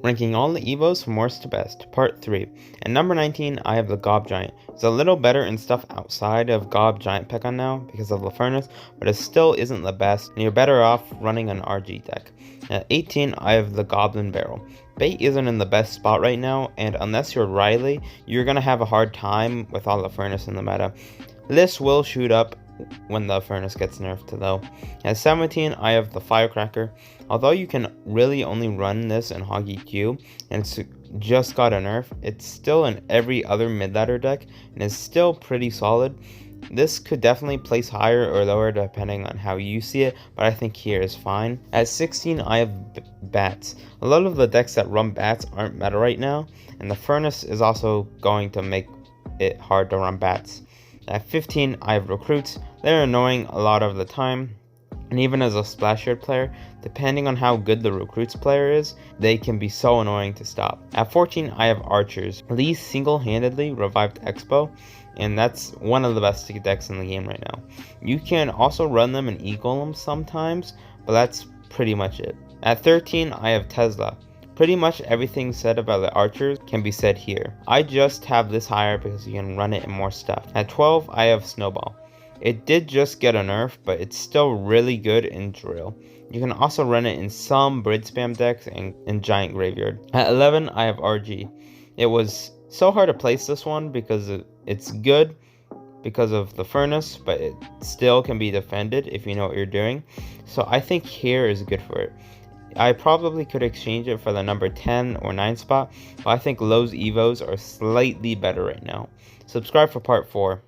Ranking all the evos from worst to best, part 3. At number 19, I have the Gob Giant. It's a little better in stuff outside of Gob Giant Pekon now because of the furnace, but it still isn't the best, and you're better off running an RG deck. At 18, I have the Goblin Barrel. Bait isn't in the best spot right now, and unless you're Riley, you're gonna have a hard time with all the furnace in the meta. This will shoot up when the furnace gets nerfed though. At 17, I have the Firecracker. Although you can really only run this in Hoggy Q, and it's just got a nerf, it's still in every other mid-ladder deck, and is still pretty solid. This could definitely place higher or lower depending on how you see it, but I think here is fine. At 16, I have Bats. A lot of the decks that run Bats aren't meta right now, and the furnace is also going to make it hard to run Bats. At 15, I have Recruits. They're annoying a lot of the time, and even as a splash shield player, depending on how good the Recruits player is, they can be so annoying to stop. At 14, I have Archers. Lee single-handedly revived Expo, and that's one of the best decks in the game right now. You can also run them in E-Golem sometimes, but that's pretty much it. At 13, I have Tesla. Pretty much everything said about the Archers can be said here. I just have this higher because you can run it in more stuff. At 12, I have Snowball. It did just get a nerf, but it's still really good in Drill. You can also run it in some Brid Spam decks and in Giant Graveyard. At 11, I have RG. It was so hard to place this one because it's good because of the furnace, but it still can be defended if you know what you're doing. So I think here is good for it. I probably could exchange it for the number 10 or 9 spot, but I think Lowe's Evos are slightly better right now. Subscribe for part 4.